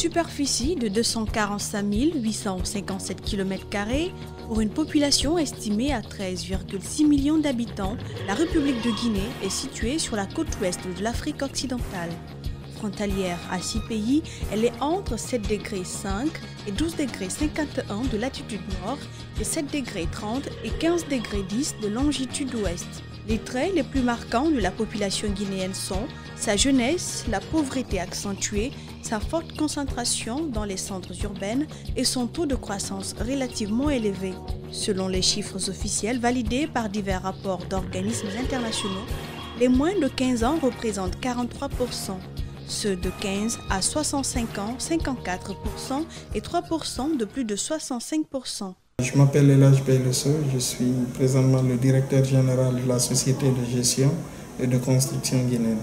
superficie de 245 857 km² pour une population estimée à 13,6 millions d'habitants, la République de Guinée est située sur la côte ouest de l'Afrique occidentale. Frontalière à 6 pays, elle est entre 7 degrés 5 et 12 degrés 51 de latitude nord et 7 degrés 30 et 15 degrés 10 de longitude ouest. Les traits les plus marquants de la population guinéenne sont sa jeunesse, la pauvreté accentuée, sa forte concentration dans les centres urbains et son taux de croissance relativement élevé. Selon les chiffres officiels validés par divers rapports d'organismes internationaux, les moins de 15 ans représentent 43%, ceux de 15 à 65 ans 54% et 3% de plus de 65%. Je m'appelle Elhadj Beylesso, je suis présentement le directeur général de la société de gestion et de construction guinéenne.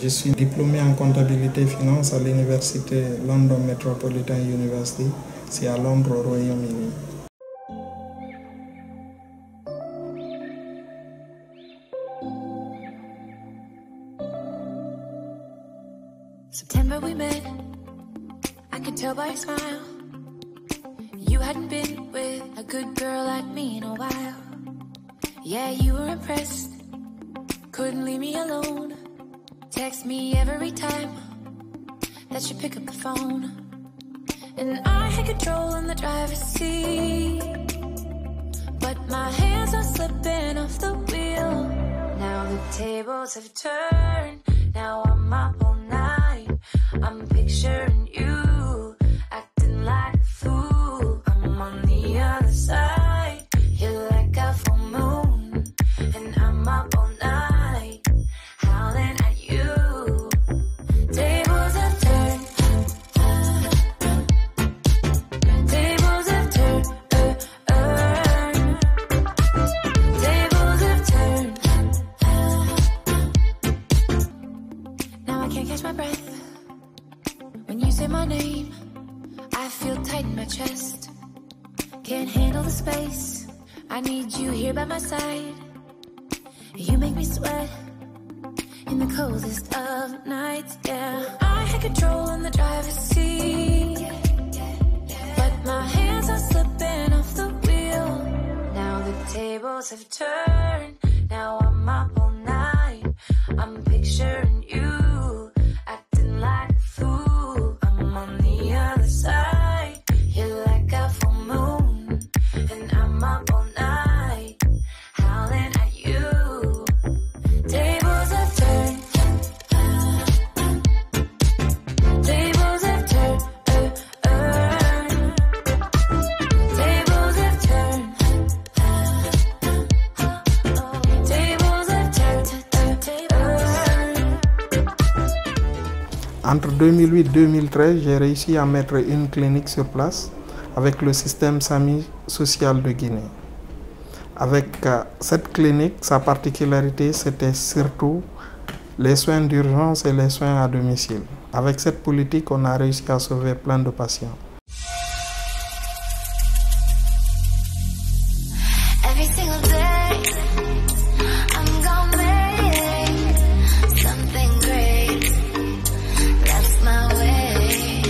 Je suis diplômé en comptabilité et finance à l'université London Metropolitan University, c'est à Londres au Royaume-Uni. September we met, I could tell by your smile. You hadn't been with a good girl like me in a while. Yeah, you were impressed, couldn't leave me alone. Text me every time that you pick up the phone. And I had control in the driver's seat, but my hands are slipping off the wheel. Now the tables have turned, now I'm up all night. I'm picturing you acting like a fool. I'm on the other side, you're like a full moon, and I'm up all night, howling at you. Tables have turned, tables have turned, tables have turned. Now I can't catch my breath when you say my name. I feel tight in my chest, can't handle the space. I need you here by my side. You make me sweat in the coldest of nights, yeah. I had control in the driver's seat, but my hands are slipping off the wheel. Now the tables have turned, now I'm up all night. I'm picturing you acting like a fool. I'm on the other side, you're like a full moon, and I'm up all night, howling at you. Tables have turned, tables have turned, tables have turned, tables have turned. Entre 2008 et 2013, j'ai réussi à mettre une clinique sur place avec le système SAMI social de Guinée. Avec cette clinique, sa particularité, c'était surtout les soins d'urgence et les soins à domicile. Avec cette politique, on a réussi à sauver plein de patients. Every single day, I'm gonna make something great. That's my way.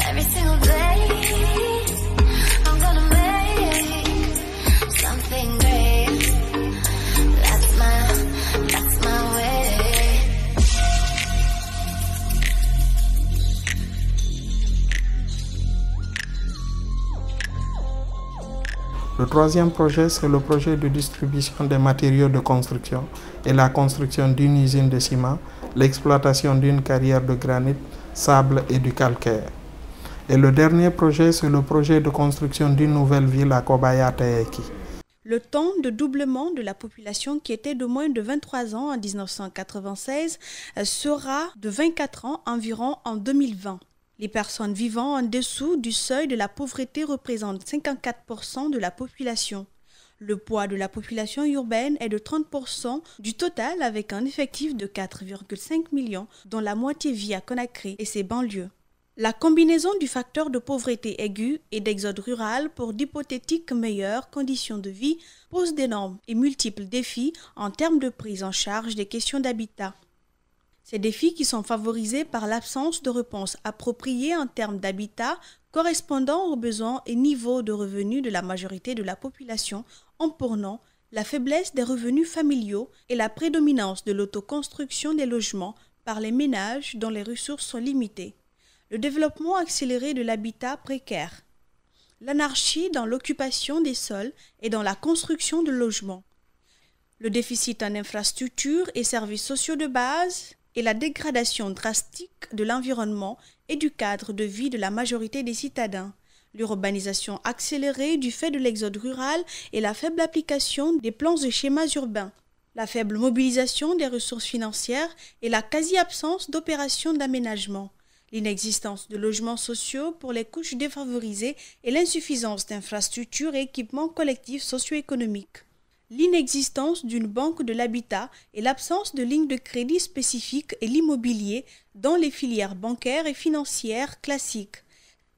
Every single day, I'm gonna make something great. That's my way. Le troisième projet, c'est le projet de distribution des matériaux de construction et la construction d'une usine de ciment, l'exploitation d'une carrière de granit, sable et du calcaire. Et le dernier projet, c'est le projet de construction d'une nouvelle ville à Kobaya-Taeki. Le temps de doublement de la population qui était de moins de 23 ans en 1996 sera de 24 ans environ en 2020. Les personnes vivant en dessous du seuil de la pauvreté représentent 54% de la population. Le poids de la population urbaine est de 30% du total avec un effectif de 4,5 millions dont la moitié vit à Conakry et ses banlieues. La combinaison du facteur de pauvreté aiguë et d'exode rural pour d'hypothétiques meilleures conditions de vie pose d'énormes et multiples défis en termes de prise en charge des questions d'habitat. Ces défis qui sont favorisés par l'absence de réponses appropriées en termes d'habitat correspondant aux besoins et niveaux de revenus de la majorité de la population, ont pour nom la faiblesse des revenus familiaux et la prédominance de l'autoconstruction des logements par les ménages dont les ressources sont limitées, le développement accéléré de l'habitat précaire, l'anarchie dans l'occupation des sols et dans la construction de logements, le déficit en infrastructures et services sociaux de base et la dégradation drastique de l'environnement et du cadre de vie de la majorité des citadins, l'urbanisation accélérée du fait de l'exode rural et la faible application des plans et schémas urbains, la faible mobilisation des ressources financières et la quasi-absence d'opérations d'aménagement, l'inexistence de logements sociaux pour les couches défavorisées et l'insuffisance d'infrastructures et équipements collectifs socio-économiques, l'inexistence d'une banque de l'habitat et l'absence de lignes de crédit spécifiques et l'immobilier dans les filières bancaires et financières classiques,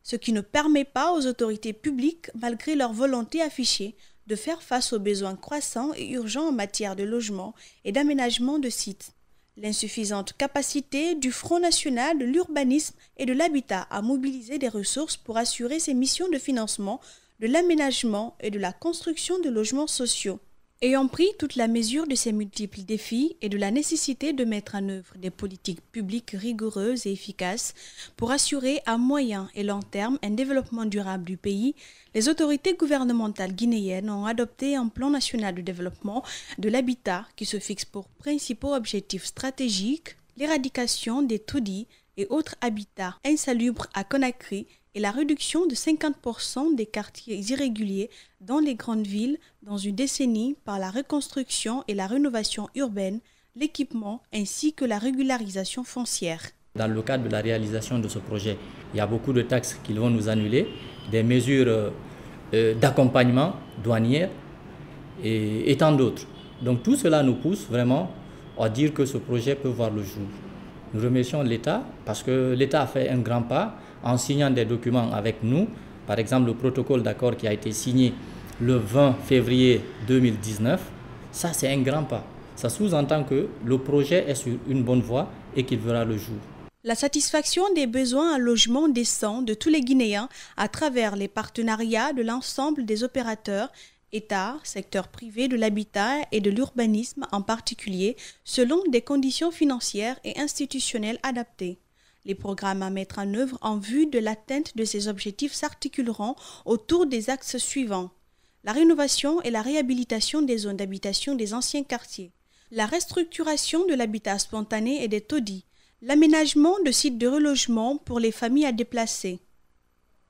ce qui ne permet pas aux autorités publiques, malgré leur volonté affichée, de faire face aux besoins croissants et urgents en matière de logement et d'aménagement de sites. L'insuffisante capacité du Front national de l'urbanisme et de l'habitat à mobiliser des ressources pour assurer ses missions de financement, de l'aménagement et de la construction de logements sociaux. Ayant pris toute la mesure de ces multiples défis et de la nécessité de mettre en œuvre des politiques publiques rigoureuses et efficaces pour assurer à moyen et long terme un développement durable du pays, les autorités gouvernementales guinéennes ont adopté un plan national de développement de l'habitat qui se fixe pour principaux objectifs stratégiques l'éradication des taudis et autres habitats insalubres à Conakry et la réduction de 50% des quartiers irréguliers dans les grandes villes dans une décennie par la reconstruction et la rénovation urbaine, l'équipement ainsi que la régularisation foncière. Dans le cadre de la réalisation de ce projet, il y a beaucoup de taxes qu'ils vont nous annuler, des mesures d'accompagnement douanière et tant d'autres. Donc tout cela nous pousse vraiment à dire que ce projet peut voir le jour. Nous remercions l'État parce que l'État a fait un grand pas en signant des documents avec nous. Par exemple, le protocole d'accord qui a été signé le 20 février 2019, ça c'est un grand pas. Ça sous-entend que le projet est sur une bonne voie et qu'il verra le jour. La satisfaction des besoins en logement décent de tous les Guinéens à travers les partenariats de l'ensemble des opérateurs, État, secteur privé de l'habitat et de l'urbanisme en particulier, selon des conditions financières et institutionnelles adaptées. Les programmes à mettre en œuvre en vue de l'atteinte de ces objectifs s'articuleront autour des axes suivants: la rénovation et la réhabilitation des zones d'habitation des anciens quartiers, la restructuration de l'habitat spontané et des taudis, l'aménagement de sites de relogement pour les familles à déplacer,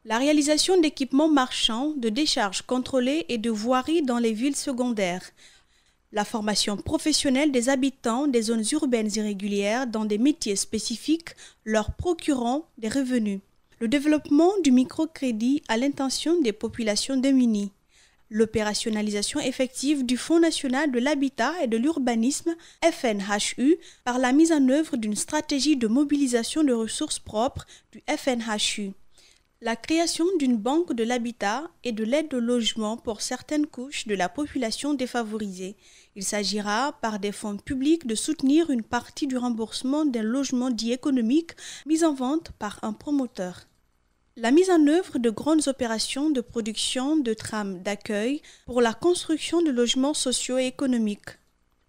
la réalisation d'équipements marchands, de décharges contrôlées et de voiries dans les villes secondaires, la formation professionnelle des habitants des zones urbaines irrégulières dans des métiers spécifiques leur procurant des revenus, le développement du microcrédit à l'intention des populations démunies, l'opérationnalisation effective du Fonds national de l'habitat et de l'urbanisme FNHU par la mise en œuvre d'une stratégie de mobilisation de ressources propres du FNHU, la création d'une banque de l'habitat et de l'aide au logement pour certaines couches de la population défavorisée. Il s'agira par des fonds publics de soutenir une partie du remboursement d'un logement dit économique mis en vente par un promoteur. La mise en œuvre de grandes opérations de production de trames d'accueil pour la construction de logements sociaux et économiques.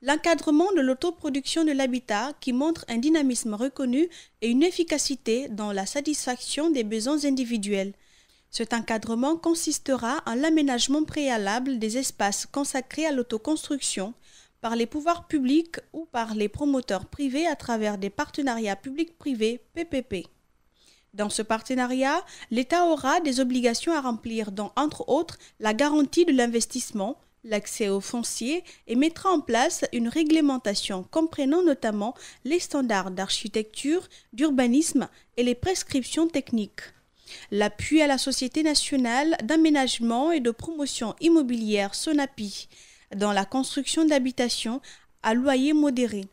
L'encadrement de l'autoproduction de l'habitat qui montre un dynamisme reconnu et une efficacité dans la satisfaction des besoins individuels. Cet encadrement consistera en l'aménagement préalable des espaces consacrés à l'autoconstruction par les pouvoirs publics ou par les promoteurs privés à travers des partenariats publics-privés PPP. Dans ce partenariat, l'État aura des obligations à remplir dont, entre autres, la garantie de l'investissement, l'accès au foncier et mettra en place une réglementation comprenant notamment les standards d'architecture, d'urbanisme et les prescriptions techniques. L'appui à la Société nationale d'aménagement et de promotion immobilière SONAPI dans la construction d'habitations à loyer modéré.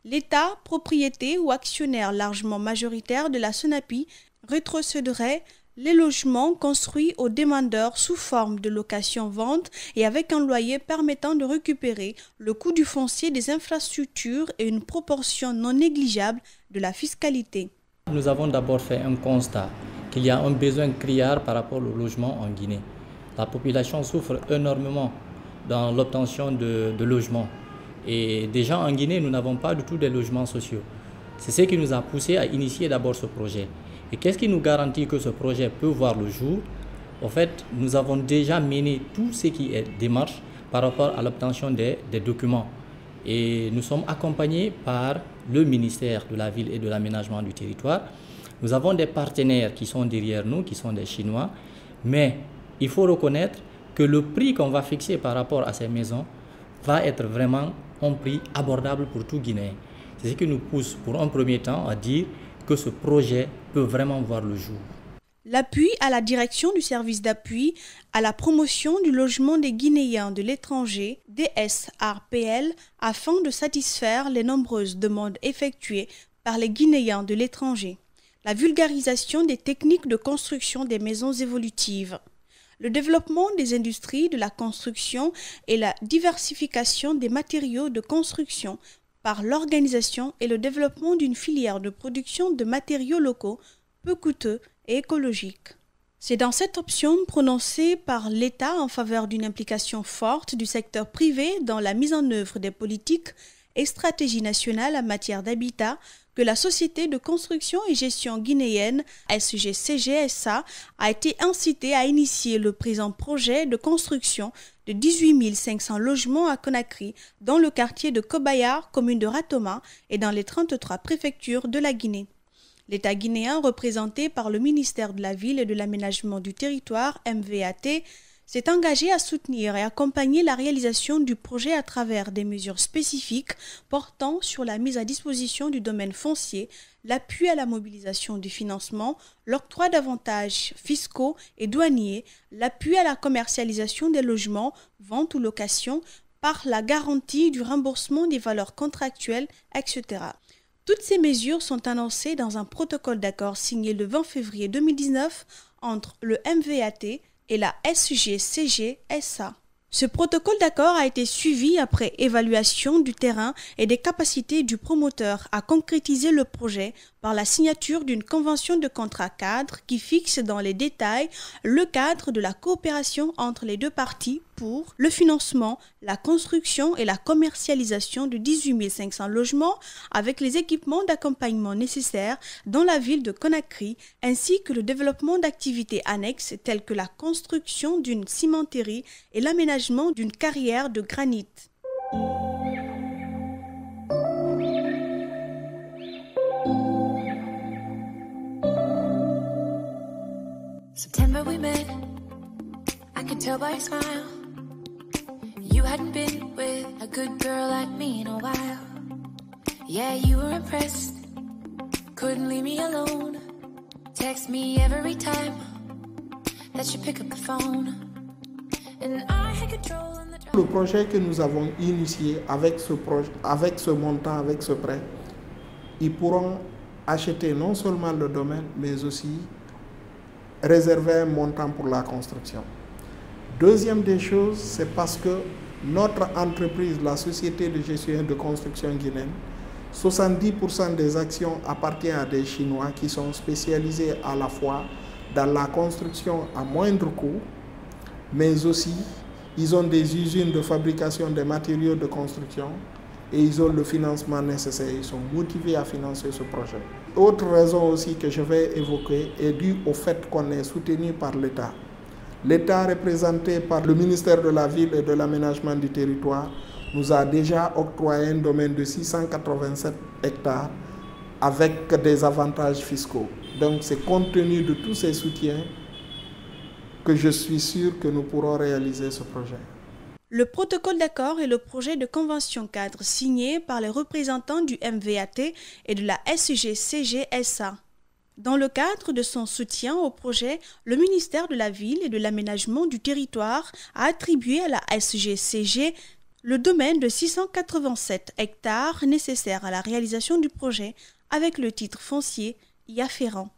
L'État, propriété ou actionnaire largement majoritaire de la SONAPI, rétrocéderait Les logements construits aux demandeurs sous forme de location-vente et avec un loyer permettant de récupérer le coût du foncier des infrastructures et une proportion non négligeable de la fiscalité. Nous avons d'abord fait un constat qu'il y a un besoin criard par rapport au logement en Guinée. La population souffre énormément dans l'obtention de logements. Et déjà en Guinée, nous n'avons pas du tout de logements sociaux. C'est ce qui nous a poussé à initier d'abord ce projet. Et qu'est-ce qui nous garantit que ce projet peut voir le jour? En fait, nous avons déjà mené tout ce qui est démarche par rapport à l'obtention des documents. Et nous sommes accompagnés par le ministère de la Ville et de l'Aménagement du Territoire. Nous avons des partenaires qui sont derrière nous, qui sont des Chinois. Mais il faut reconnaître que le prix qu'on va fixer par rapport à ces maisons va être vraiment un prix abordable pour tout Guinéen. C'est ce qui nous pousse pour un premier temps à dire que ce projet peut vraiment voir le jour. L'appui à la direction du service d'appui à la promotion du logement des Guinéens de l'étranger, DSRPL, afin de satisfaire les nombreuses demandes effectuées par les Guinéens de l'étranger. La vulgarisation des techniques de construction des maisons évolutives. Le développement des industries de la construction et la diversification des matériaux de construction par l'organisation et le développement d'une filière de production de matériaux locaux peu coûteux et écologiques. C'est dans cette option prononcée par l'État en faveur d'une implication forte du secteur privé dans la mise en œuvre des politiques et stratégies nationales en matière d'habitat que la Société de construction et gestion guinéenne SGCG-SA a été incitée à initier le présent projet de construction de 18 500 logements à Conakry, dans le quartier de Kobayar, commune de Ratoma, et dans les 33 préfectures de la Guinée. L'État guinéen, représenté par le ministère de la Ville et de l'Aménagement du Territoire, MVAT, s'est engagé à soutenir et accompagner la réalisation du projet à travers des mesures spécifiques portant sur la mise à disposition du domaine foncier, l'appui à la mobilisation du financement, l'octroi d'avantages fiscaux et douaniers, l'appui à la commercialisation des logements, vente ou location, par la garantie du remboursement des valeurs contractuelles, etc. Toutes ces mesures sont annoncées dans un protocole d'accord signé le 20 février 2019 entre le MVAT et la SGCG-SA. Ce protocole d'accord a été suivi après évaluation du terrain et des capacités du promoteur à concrétiser le projet par la signature d'une convention de contrat cadre qui fixe dans les détails le cadre de la coopération entre les deux parties pour le financement, la construction et la commercialisation de 18 500 logements avec les équipements d'accompagnement nécessaires dans la ville de Conakry, ainsi que le développement d'activités annexes telles que la construction d'une cimenterie et l'aménagement d'une carrière de granit. September we met, I could tell by your smile. You hadn't been with a good girl like me in a while. Yeah, you were impressed, couldn't leave me alone. Text me every time that you pick up the phone. And I had control on the drive. Le projet que nous avons initié avec ce montant, avec ce prêt, ils pourront acheter non seulement le domaine, mais aussi réserver un montant pour la construction. Deuxième des choses, c'est parce que notre entreprise, la Société de gestion de construction guinéenne, 70% des actions appartiennent à des Chinois qui sont spécialisés à la fois dans la construction à moindre coût, mais aussi ils ont des usines de fabrication des matériaux de construction et ils ont le financement nécessaire. Ils sont motivés à financer ce projet. Autre raison aussi que je vais évoquer est due au fait qu'on est soutenu par l'État. L'État, représenté par le ministère de la Ville et de l'Aménagement du Territoire, nous a déjà octroyé un domaine de 687 hectares avec des avantages fiscaux. Donc c'est compte tenu de tous ces soutiens que je suis sûr que nous pourrons réaliser ce projet. Le protocole d'accord est le projet de convention cadre signé par les représentants du MVAT et de la SGCG-SA. Dans le cadre de son soutien au projet, le ministère de la Ville et de l'Aménagement du Territoire a attribué à la SGCG le domaine de 687 hectares nécessaires à la réalisation du projet avec le titre foncier y afférent.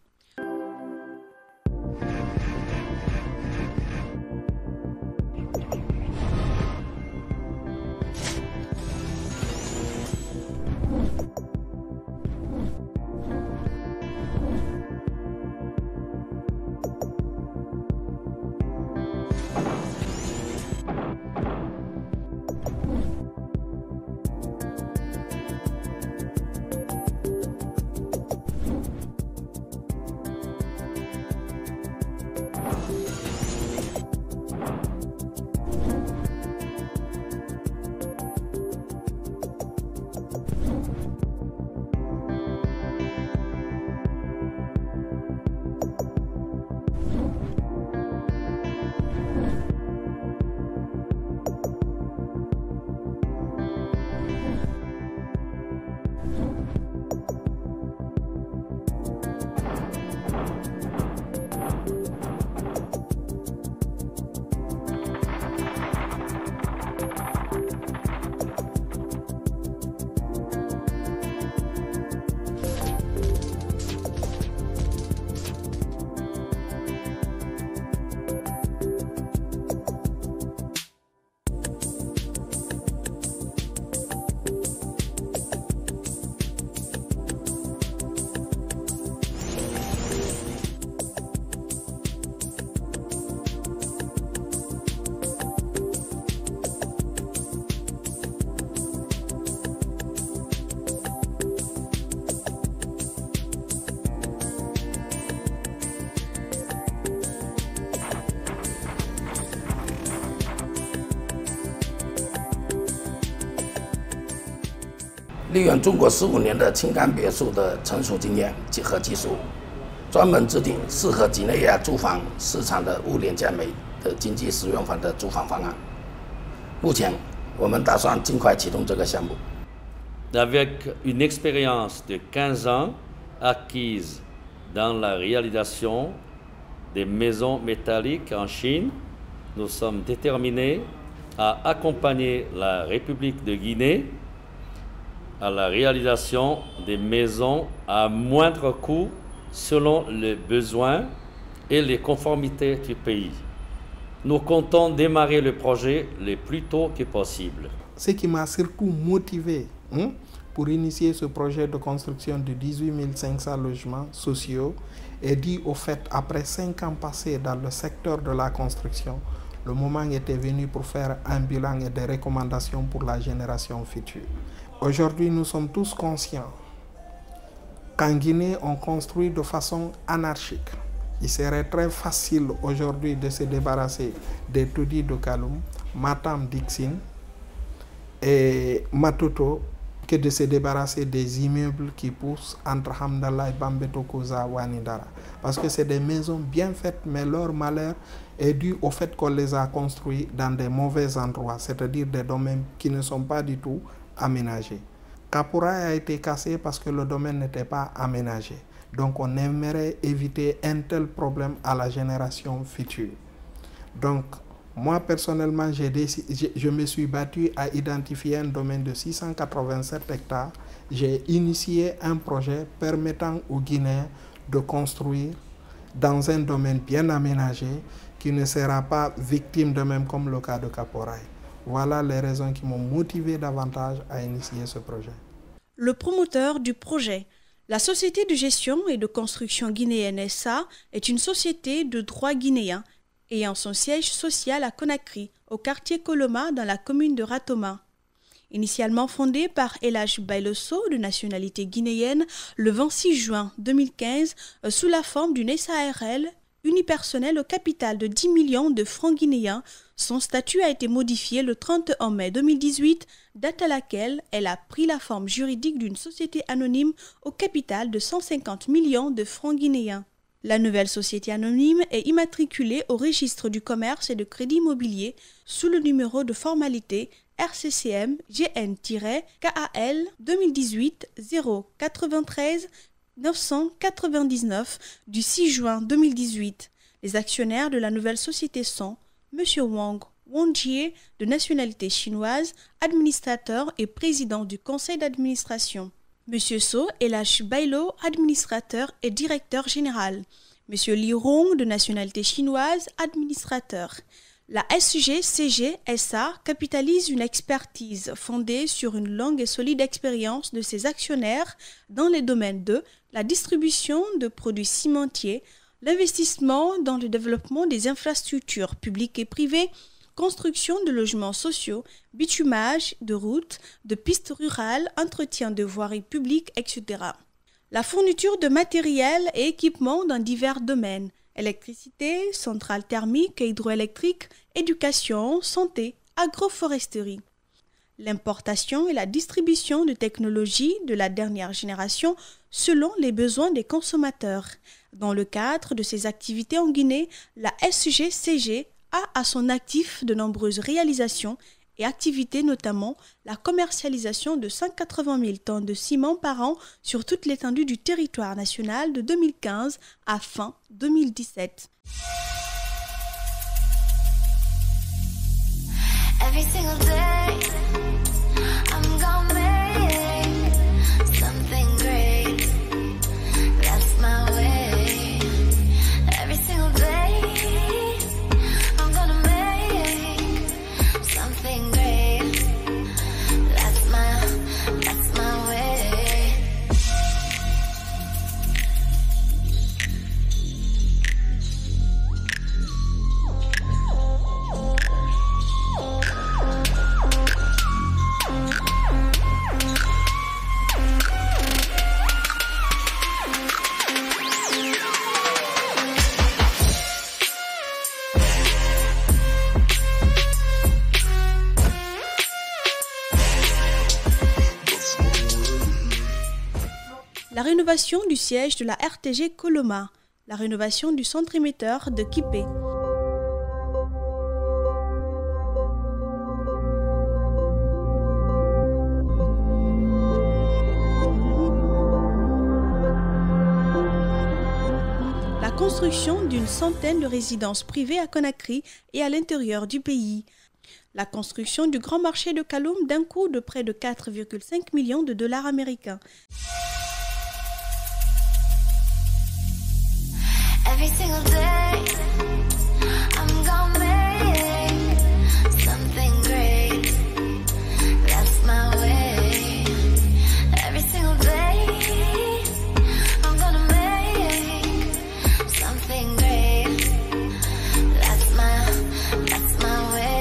利用中国15年的青甘别墅的成熟经验和技术，专门制定适合几内亚住房市场的物廉价美的经济实用房的住房方案。目前，我们打算尽快启动这个项目。Avec une expérience de 15 ans acquise dans la réalisation des maisons métalliques en Chine, nous sommes déterminés à accompagner la République de Guinée à la réalisation des maisons à moindre coût selon les besoins et les conformités du pays. Nous comptons démarrer le projet le plus tôt que possible. Ce qui m'a surtout motivé pour initier ce projet de construction de 18 500 logements sociaux est dû au fait, après 5 ans passés dans le secteur de la construction, le moment était venu pour faire un bilan et des recommandations pour la génération future. Aujourd'hui, nous sommes tous conscients qu'en Guinée, on construit de façon anarchique. Il serait très facile aujourd'hui de se débarrasser des taudis de Kaloum, Matam Dixine et Matoto que de se débarrasser des immeubles qui poussent entre Hamdallah et Bambetokoza ou Anidara. Parce que c'est des maisons bien faites, mais leur malheur est dû au fait qu'on les a construits dans des mauvais endroits, c'est-à-dire des domaines qui ne sont pas du tout aménagés. Kapouraï a été cassé parce que le domaine n'était pas aménagé. Donc on aimerait éviter un tel problème à la génération future. Donc moi personnellement, je me suis battu à identifier un domaine de 687 hectares. J'ai initié un projet permettant aux Guinéens de construire dans un domaine bien aménagé qui ne sera pas victime de même comme le cas de Kapouraï. Voilà les raisons qui m'ont motivé davantage à initier ce projet. Le promoteur du projet, la Société de gestion et de construction guinéenne SA, est une société de droit guinéen ayant son siège social à Conakry, au quartier Koloma, dans la commune de Ratoma. Initialement fondée par El Hadj Bailo Sow, de nationalité guinéenne, le 26 juin 2015, sous la forme d'une SARL unipersonnelle au capital de 10 millions de francs guinéens, son statut a été modifié le 31 mai 2018, date à laquelle elle a pris la forme juridique d'une société anonyme au capital de 150 millions de francs guinéens. La nouvelle société anonyme est immatriculée au registre du commerce et de crédit immobilier sous le numéro de formalité RCCM GN-KAL 2018 093 999 du 6 juin 2018. Les actionnaires de la nouvelle société sont M. Wang Wonjie, de nationalité chinoise, administrateur et président du conseil d'administration. M. So El Hadj Bailo, administrateur et directeur général. M. Li Rong, de nationalité chinoise, administrateur. La SGCG SA capitalise une expertise fondée sur une longue et solide expérience de ses actionnaires dans les domaines de la distribution de produits cimentiers, l'investissement dans le développement des infrastructures publiques et privées, construction de logements sociaux, bitumage de routes, de pistes rurales, entretien de voiries publiques, etc. La fourniture de matériel et équipements dans divers domaines, électricité, centrales thermiques et hydroélectriques, éducation, santé, agroforesterie. L'importation et la distribution de technologies de la dernière génération selon les besoins des consommateurs. Dans le cadre de ces activités en Guinée, la SGCG a à son actif de nombreuses réalisations et activités, notamment la commercialisation de 180 000 tonnes de ciment par an sur toute l'étendue du territoire national de 2015 à fin 2017. Every single day, I'm gonna make something great. That's my way. Every single day, I'm gonna make something great. That's my way. La rénovation du siège de la RTG Coloma, la rénovation du centre émetteur de Kipé. La construction d'une centaine de résidences privées à Conakry et à l'intérieur du pays. La construction du grand marché de Kaloum d'un coût de près de 4,5 millions de dollars américains. Every single day, I'm gonna make something great. That's my way. Every single day, I'm gonna make something great. That's my way.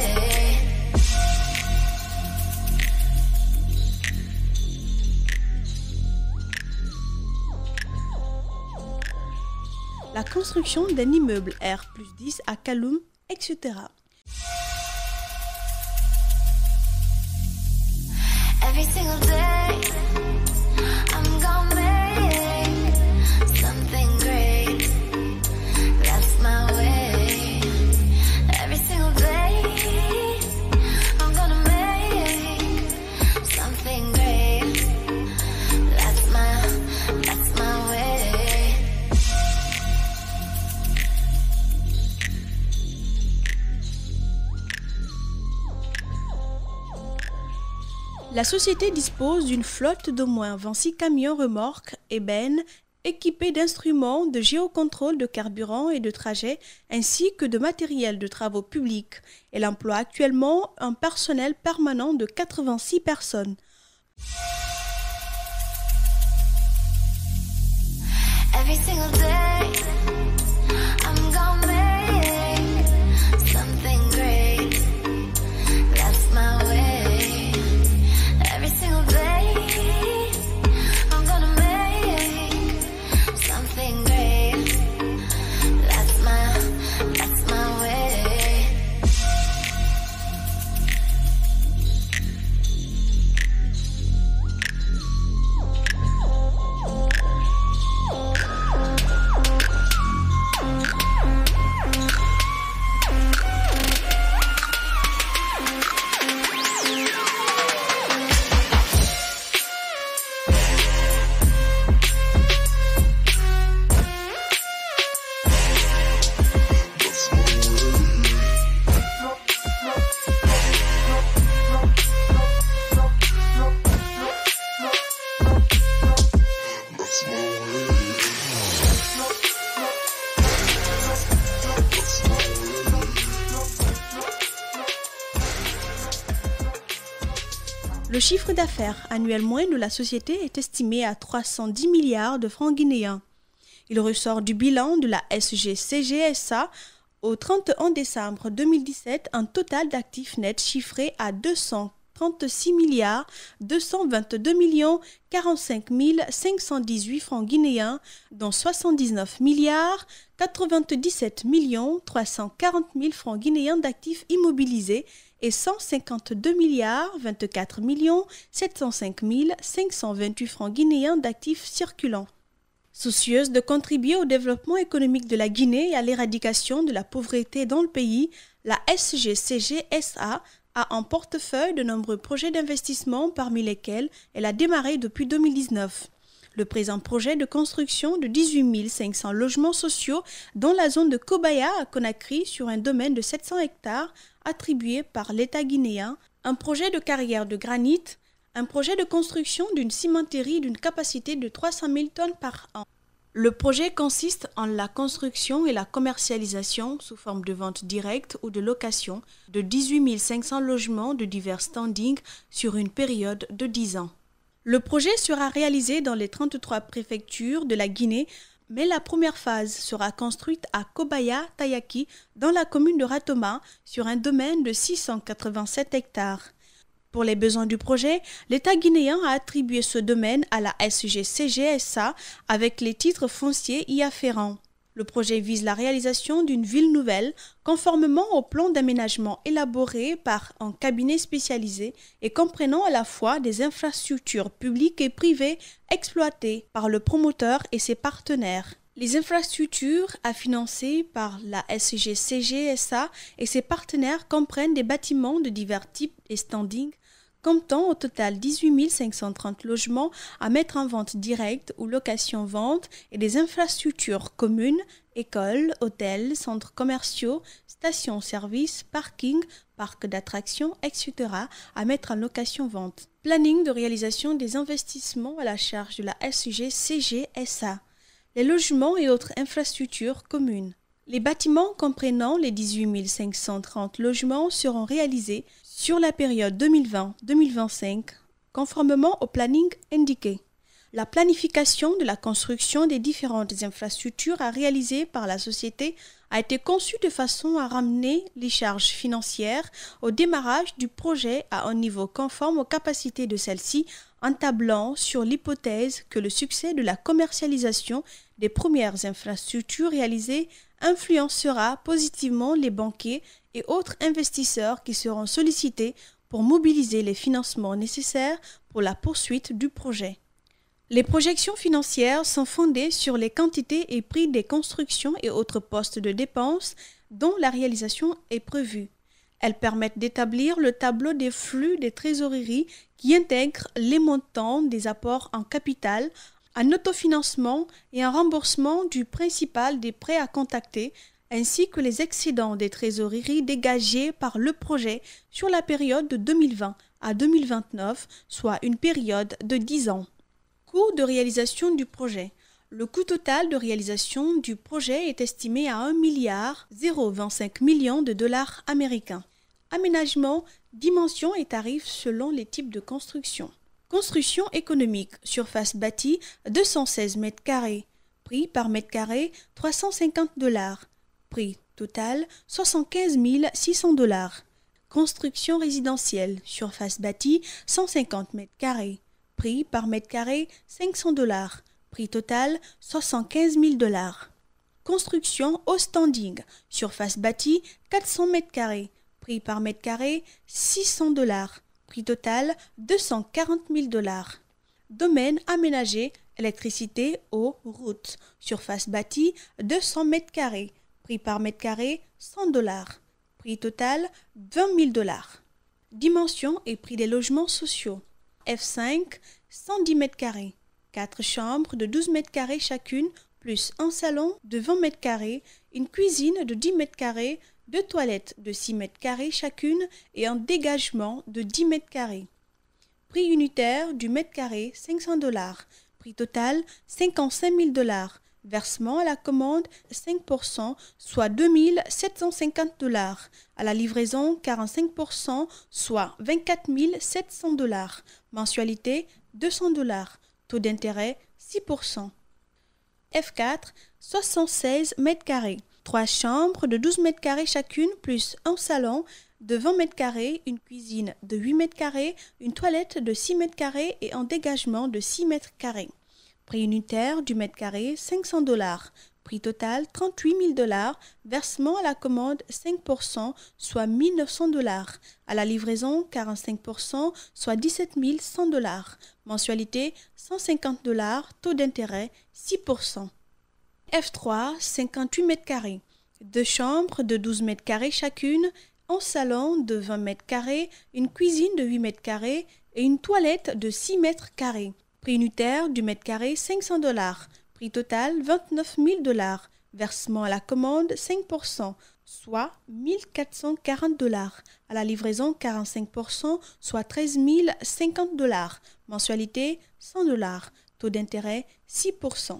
La construction d'un immeuble R+10 à Kaloum, etc. Every single day, I'm gonna make something great. That's my way. Every single day, I'm gonna make something great. That's my way. La société dispose d'une flotte d'au moins 26 camions remorques ébènes équipés d'instruments de géocontrôle de carburant et de trajet ainsi que de matériel de travaux publics. Elle emploie actuellement un personnel permanent de 86 personnes. Every single day, I'm gonna make something great. That's my way. Every single day, I'm gonna make something great. That's my way. Le chiffre d'affaires annuel moyen de la société est estimé à 310 milliards de francs guinéens. Il ressort du bilan de la SGCG-SA au 31 décembre 2017 un total d'actifs nets chiffré à 236 milliards 222 millions 45 518 francs guinéens, dont 79 milliards 97 millions 340 000 francs guinéens d'actifs immobilisés et 152 milliards 24 millions 705 528 francs guinéens d'actifs circulants. Soucieuse de contribuer au développement économique de la Guinée et à l'éradication de la pauvreté dans le pays, la SGCG-SA a en portefeuille de nombreux projets d'investissement parmi lesquels elle a démarré depuis 2019. Le présent projet de construction de 18 500 logements sociaux dans la zone de Kobaya à Conakry sur un domaine de 700 hectares attribué par l'État guinéen, un projet de carrière de granit, un projet de construction d'une cimenterie d'une capacité de 300 000 tonnes par an. Le projet consiste en la construction et la commercialisation sous forme de vente directe ou de location de 18 500 logements de divers standings sur une période de 10 ans. Le projet sera réalisé dans les 33 préfectures de la Guinée, mais la première phase sera construite à Kobaya-Tayaki dans la commune de Ratoma sur un domaine de 687 hectares. Pour les besoins du projet, l'État guinéen a attribué ce domaine à la SGCG-SA avec les titres fonciers y afférents. Le projet vise la réalisation d'une ville nouvelle conformément au plan d'aménagement élaboré par un cabinet spécialisé et comprenant à la fois des infrastructures publiques et privées exploitées par le promoteur et ses partenaires. Les infrastructures à financer par la SGCG SA et ses partenaires comprennent des bâtiments de divers types et standings, comptant au total 18 530 logements à mettre en vente directe ou location-vente et des infrastructures communes, écoles, hôtels, centres commerciaux, stations-service, parkings, parcs d'attractions, etc. à mettre en location-vente. Planning de réalisation des investissements à la charge de la SGCG SA. Les logements et autres infrastructures communes. Les bâtiments comprenant les 18 530 logements seront réalisés sur la période 2020-2025, conformément au planning indiqué. La planification de la construction des différentes infrastructures à réaliser par la société a été conçue de façon à ramener les charges financières au démarrage du projet à un niveau conforme aux capacités de celle-ci, en tablant sur l'hypothèse que le succès de la commercialisation des premières infrastructures réalisées influencera positivement les banquiers et autres investisseurs qui seront sollicités pour mobiliser les financements nécessaires pour la poursuite du projet. Les projections financières sont fondées sur les quantités et prix des constructions et autres postes de dépenses dont la réalisation est prévue. Elles permettent d'établir le tableau des flux des trésoreries qui intègre les montants des apports en capital, en autofinancement et en remboursement du principal des prêts à contacter, ainsi que les excédents des trésoreries dégagés par le projet sur la période de 2020 à 2029, soit une période de 10 ans. Coût de réalisation du projet. Le coût total de réalisation du projet est estimé à 1,025 milliard de dollars américains. Aménagement, dimensions et tarifs selon les types de construction. Construction économique, surface bâtie 216 m², prix par mètre carré $350, prix total 75 600 $. Construction résidentielle, surface bâtie 150 m², prix par mètre carré $500, prix total 75 000 $. Construction au standing, surface bâtie 400 m², prix par mètre carré $600, prix total 240 000 $. Domaine aménagé, électricité, eau, route, surface bâtie 200 m², prix par mètre carré $100, prix total 20 000 $. Dimension et prix des logements sociaux. F5, 110 m², 4 chambres de 12 m² chacune, plus un salon de 20 m², une cuisine de 10 m², 2 toilettes de 6 m² chacune et un dégagement de 10 m². Prix unitaire du mètre carré $500, prix total 55 000 $. Versement à la commande 5%, soit 2 750 $. À la livraison 45%, soit 24 700 $. Mensualité 200 $. Taux d'intérêt 6%. F4, 76 m². 3 chambres de 12 m² chacune, plus un salon de 20 m², une cuisine de 8 m², une toilette de 6 m² et un dégagement de 6 m². Prix unitaire du mètre carré $500. Prix total 38 000 $. Versement à la commande 5%, soit 1 900 $. À la livraison 45%, soit 17 100 $. Mensualité 150 $. Taux d'intérêt 6%. F3, 58 m². 2 chambres de 12 m² chacune, un salon de 20 m², une cuisine de 8 m² et une toilette de 6 m². Prix unitaire du mètre carré $500. Prix total 29 000 $. Versement à la commande 5%, soit 1 440 $. À la livraison 45%, soit 13 050 $. Mensualité 100 $. Taux d'intérêt 6%.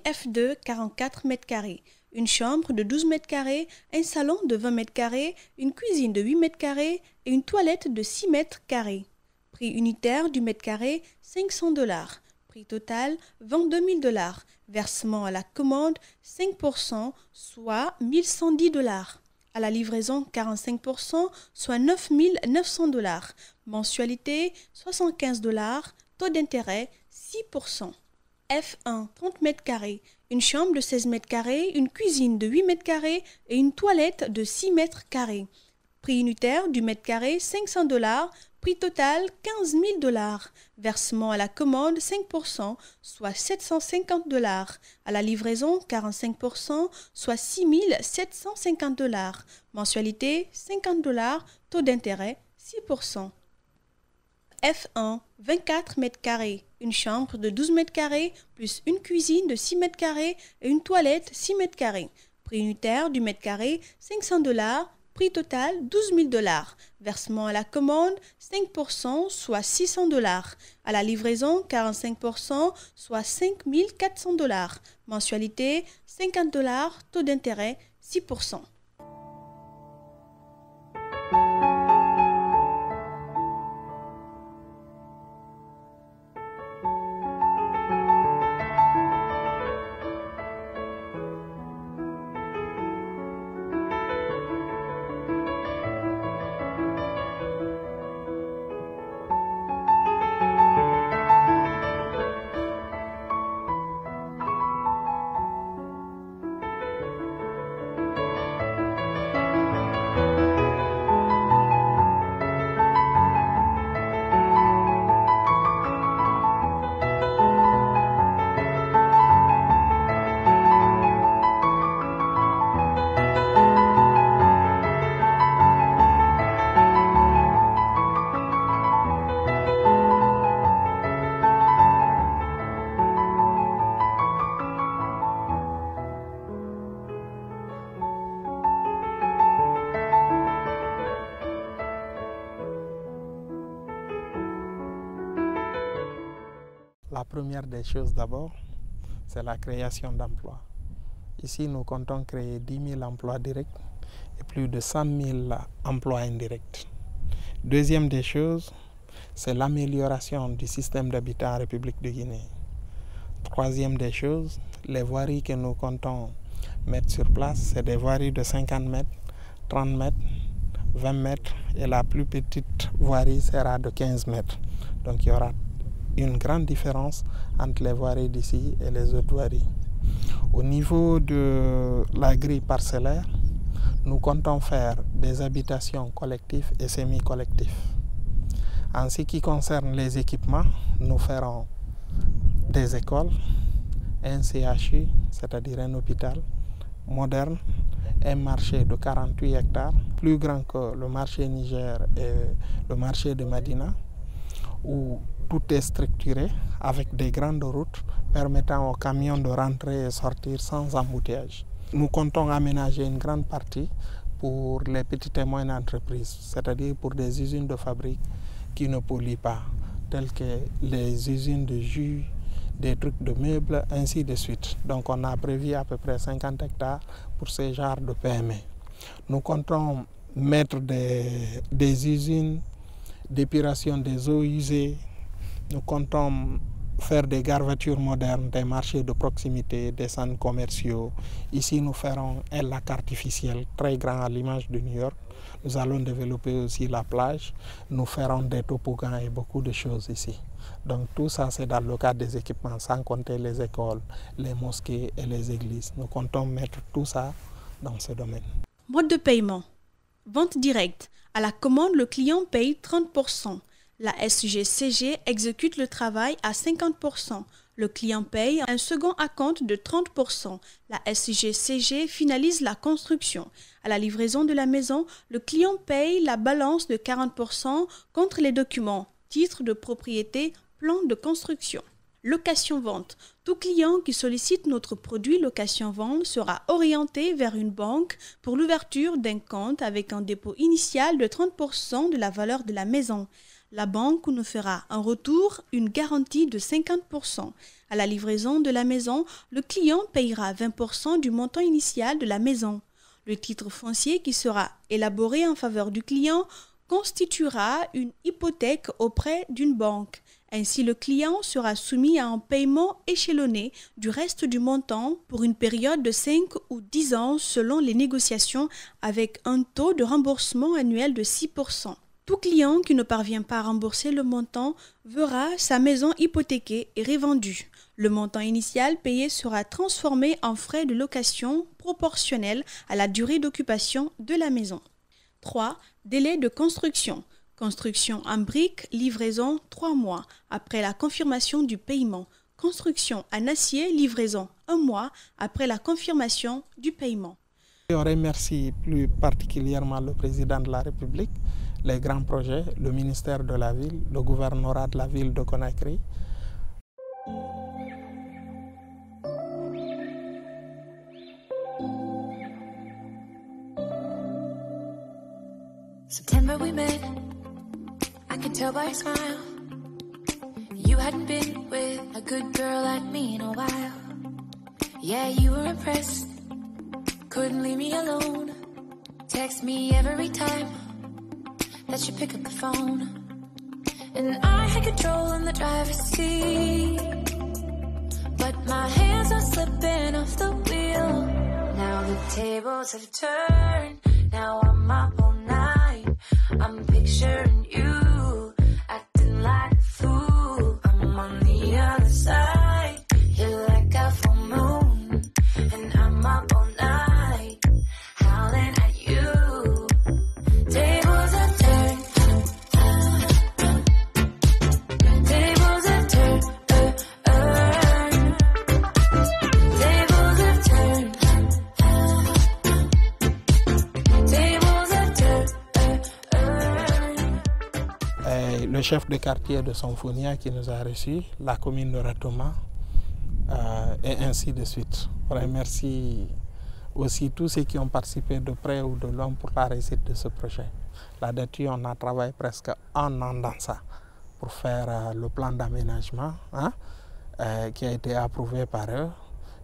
F2, 44 m². Une chambre de 12 m², un salon de 20 m², une cuisine de 8 m² et une toilette de 6 m². Prix unitaire du mètre carré $500. Prix total 22 000 $. Versement à la commande 5%, soit 1 110 $. À la livraison 45%, soit 9 900 $. Mensualité 75 $. Taux d'intérêt 6%. F1, 30 mètres carrés, une chambre de 16 mètres carrés, une cuisine de 8 mètres carrés et une toilette de 6 mètres carrés. Prix unitaire du mètre carré, $500. Prix total, $15 000. Versement à la commande, 5%, soit $750. À la livraison, 45%, soit $6 750. Mensualité, $50. Taux d'intérêt, 6%. F1, 24 mètres carrés, une chambre de 12 mètres carrés, plus une cuisine de 6 mètres carrés et une toilette 6 mètres carrés. Prix unitaire du mètre carré, $500. Prix total, $12 000. Versement à la commande, 5%, soit $600. À la livraison, 45%, soit $5 400. Mensualité, $50. Taux d'intérêt, 6%. La première des choses d'abord, c'est la création d'emplois. Ici, nous comptons créer 10 000 emplois directs et plus de 100 000 emplois indirects. Deuxième des choses, c'est l'amélioration du système d'habitat en République de Guinée. Troisième des choses, les voiries que nous comptons mettre sur place, c'est des voiries de 50 mètres, 30 mètres, 20 mètres et la plus petite voirie sera de 15 mètres. Donc il y aura une grande différence entre les voiries d'ici et les autres voiries. Au niveau de la grille parcellaire, nous comptons faire des habitations collectives et semi-collectives. En ce qui concerne les équipements, nous ferons des écoles, un CHU, c'est-à-dire un hôpital moderne, un marché de 48 hectares, plus grand que le marché Niger et le marché de Madina, où tout est structuré avec des grandes routes permettant aux camions de rentrer et sortir sans embouteillage. Nous comptons aménager une grande partie pour les petites et moyennes entreprises, c'est-à-dire pour des usines de fabrique qui ne polluent pas, telles que les usines de jus, des trucs de meubles, ainsi de suite. Donc on a prévu à peu près 50 hectares pour ce genre de PME. Nous comptons mettre des usines d'épuration des eaux usées. Nous comptons faire des garvatures modernes, des marchés de proximité, des centres commerciaux. Ici, nous ferons un lac artificiel très grand à l'image de New York. Nous allons développer aussi la plage. Nous ferons des toboggans et beaucoup de choses ici. Donc tout ça, c'est dans le cadre des équipements, sans compter les écoles, les mosquées et les églises. Nous comptons mettre tout ça dans ce domaine. Mode de paiement. Vente directe. À la commande, le client paye 30%. La SGCG exécute le travail à 50%. Le client paye un second acompte de 30%. La SGCG finalise la construction. À la livraison de la maison, le client paye la balance de 40% contre les documents, titre de propriété, plan de construction. Location-vente. Tout client qui sollicite notre produit location-vente sera orienté vers une banque pour l'ouverture d'un compte avec un dépôt initial de 30% de la valeur de la maison. La banque nous fera en retour une garantie de 50%. À la livraison de la maison, le client payera 20% du montant initial de la maison. Le titre foncier qui sera élaboré en faveur du client constituera une hypothèque auprès d'une banque. Ainsi, le client sera soumis à un paiement échelonné du reste du montant pour une période de 5 ou 10 ans selon les négociations avec un taux de remboursement annuel de 6%. Tout client qui ne parvient pas à rembourser le montant verra sa maison hypothéquée et revendue. Le montant initial payé sera transformé en frais de location proportionnels à la durée d'occupation de la maison. 3. Délai de construction. Construction en briques, livraison 3 mois après la confirmation du paiement. Construction en acier, livraison 1 mois après la confirmation du paiement. Je remercie plus particulièrement le président de la République, les grands projets, le ministère de la Ville, le gouvernorat de la ville de Conakry. September we met, I could tell by your smile. You hadn't been with a good girl like me in a while. Yeah, you were impressed, couldn't leave me alone. Text me every time that you pick up the phone. And I had control in the driver's seat, but my hands are slipping off the wheel. Now the tables have turned, now I'm up all night. I'm picturing you acting like a fool. I'm on the other side, you're like a full moon, and I'm up all night, howling at you. Tables have turned, tables have turned, tables have turned, tables have turned. Le chef de quartier de Sonfonia qui nous a reçus, la commune de Ratoma, et ainsi de suite. Je remercie aussi tous ceux qui ont participé de près ou de loin pour la réussite de ce projet. Là-dessus, on a travaillé presque un an dans ça pour faire le plan d'aménagement qui a été approuvé par eux.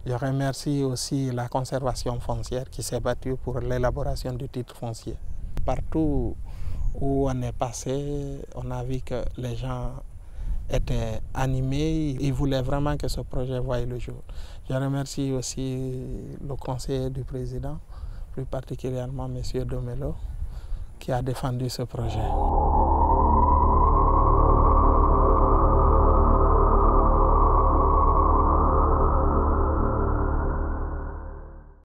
Je remercie aussi la conservation foncière qui s'est battue pour l'élaboration du titre foncier. Partout où on est passé, on a vu que les gens étaient animés, ils voulaient vraiment que ce projet voie le jour. Je remercie aussi le conseiller du président, plus particulièrement M. Domelo, qui a défendu ce projet.